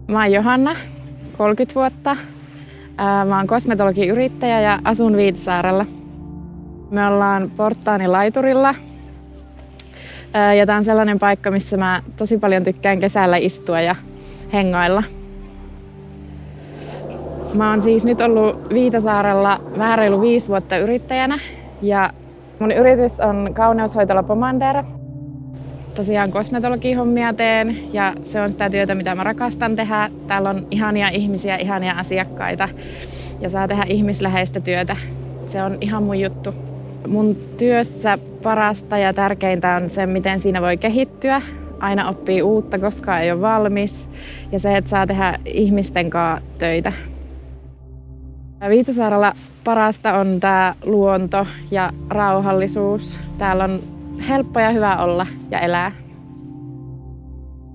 Mä oon Johanna, 30 vuotta. Mä oon kosmetologiyrittäjä ja asun Viitasaarella. Me ollaan Porttaanin laiturilla. Ja tää on sellainen paikka, missä mä tosi paljon tykkään kesällä istua ja hengailla. Mä oon siis nyt ollut Viitasaarella vähän reilu 5 vuotta yrittäjänä. Ja mun yritys on kauneushoitola Pomander. Tosiaan kosmetologihommia teen ja se on sitä työtä, mitä mä rakastan tehdä. Täällä on ihania ihmisiä, ihania asiakkaita ja saa tehdä ihmisläheistä työtä. Se on ihan mun juttu. Mun työssä parasta ja tärkeintä on se, miten siinä voi kehittyä. Aina oppii uutta, koskaan ei ole valmis. Ja se, että saa tehdä ihmisten kanssa töitä. Viitasaarella parasta on tää luonto ja rauhallisuus. Täällä on helppo ja hyvä olla ja elää.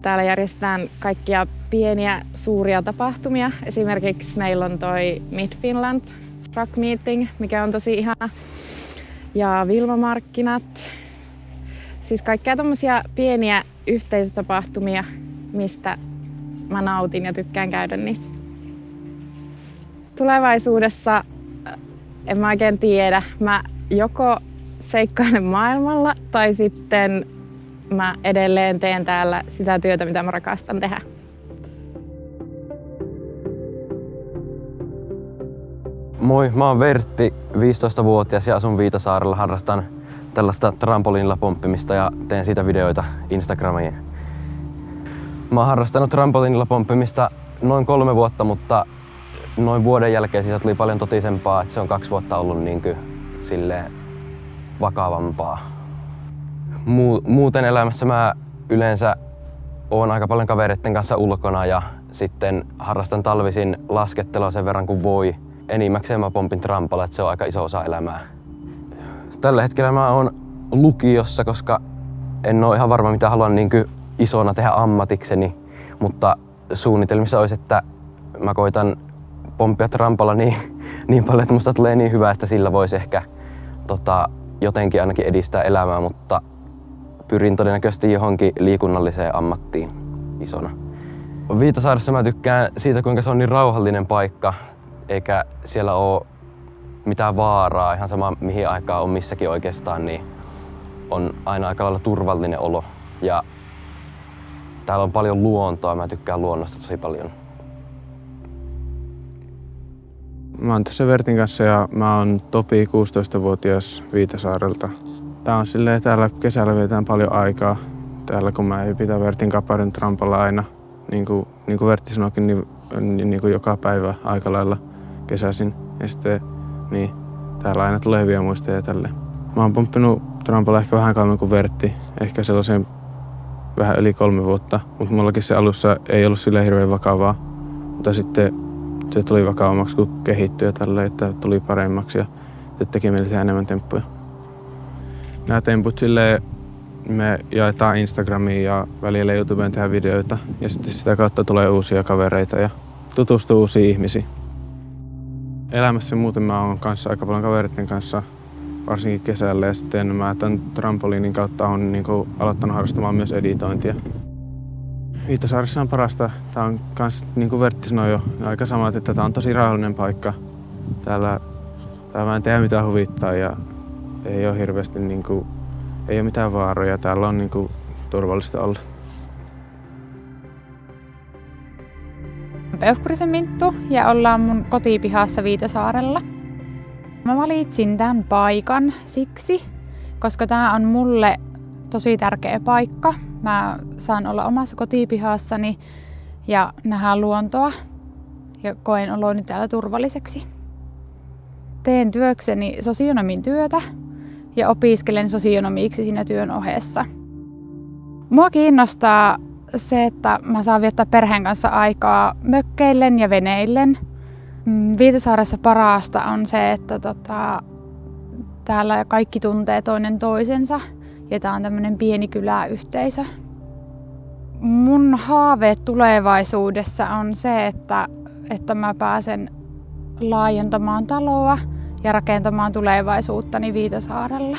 Täällä järjestetään kaikkia pieniä, suuria tapahtumia. Esimerkiksi meillä on toi Mid Finland Rock Meeting, mikä on tosi ihana. Ja Vilma-markkinat. Siis kaikkea tommosia pieniä yhteisötapahtumia, mistä mä nautin ja tykkään käydä niissä. Tulevaisuudessa en mä oikein tiedä. Mä joko seikkailen maailmalla tai sitten mä edelleen teen täällä sitä työtä, mitä mä rakastan tehdä. Moi, mä oon Vertti, 15-vuotias ja asun Viitasaarella. Harrastan tällaista trampoliinilla pomppimista ja teen siitä videoita Instagramiin. Mä oon harrastanut trampoliinilla pomppimista noin 3 vuotta, mutta noin vuoden jälkeen siitä tuli paljon totisempaa, että se on 2 vuotta ollut silleen vakavampaa. Muuten elämässä mä yleensä oon aika paljon kavereiden kanssa ulkona ja sitten harrastan talvisin laskettelua sen verran kuin voi. Enimmäkseen mä pompin trampalla, että se on aika iso osa elämää. Tällä hetkellä mä oon lukiossa, koska en oo ihan varma mitä haluan isona tehdä ammatikseni, mutta suunnitelmissa olisi, että mä koitan pomppia trampalla niin paljon, että musta tulee niin hyvä, että sillä voisi ehkä jotenkin ainakin edistää elämää, mutta pyrin todennäköisesti johonkin liikunnalliseen ammattiin isona. Viitasaaressa mä tykkään siitä, kuinka se on niin rauhallinen paikka, eikä siellä ole mitään vaaraa. Ihan sama mihin aikaan on missäkin oikeastaan, niin on aina aika lailla turvallinen olo. Ja täällä on paljon luontoa, mä tykkään luonnosta tosi paljon. Mä oon tässä Vertin kanssa ja mä oon Topi, 16-vuotias Viitasaarelta. Tää on silleen, täällä kesällä vietään paljon aikaa. Täällä kun mä pitää Vertin kaparin trampalla aina, niin kuin Vertti sanoikin, niin kuin joka päivä aika lailla kesäisin. Ja sitten niin, täällä aina tulee hyviä muistoja tälle. Mä oon pomppinut trampalla ehkä vähän kauemmin kuin Vertti, ehkä sellaisen vähän yli 3 vuotta. Mutta mullakin se alussa ei ollut silleen hirveän vakavaa, mutta sitten se tuli vakavammaksi, kun kehittyi ja tälleen, että tuli paremmaksi ja teki meille tehdä enemmän temppuja. Nämä temput silleen me jaetaan Instagramiin ja välillä YouTubeen tehdä videoita ja sitten sitä kautta tulee uusia kavereita ja tutustuu uusiin ihmisiin. Elämässä muuten mä oon kanssa aika paljon kavereiden kanssa, varsinkin kesällä ja sitten mä tämän trampoliinin kautta oon aloittanut harrastamaan myös editointia. Viitasaaressa on parasta. Tää on kans, niin kuin Vertti sanoi jo, aika sama, että tää on tosi rauhallinen paikka. Täällä mä en tiedä mitä huvittaa ja ei ole hirveästi ei ole mitään vaaroja. Täällä on turvallista olla. Peuhkurisen Minttu ja ollaan mun kotipihassa Viitasaarella. Mä valitsin tämän paikan siksi, koska tää on mulle tosi tärkeä paikka. Mä saan olla omassa kotipihassani ja nähdä luontoa ja koen oloni täällä turvalliseksi. Teen työkseni sosionomin työtä ja opiskelen sosionomiksi siinä työn ohessa. Mua kiinnostaa se, että mä saan viettää perheen kanssa aikaa mökkeillen ja veneillen. Viitasaaressa parasta on se, että täällä kaikki tuntee toinen toisensa ja tää on tämmönen pieni kyläyhteisö. Mun haave tulevaisuudessa on se, että mä pääsen laajentamaan taloa ja rakentamaan tulevaisuuttani Viitasaarella.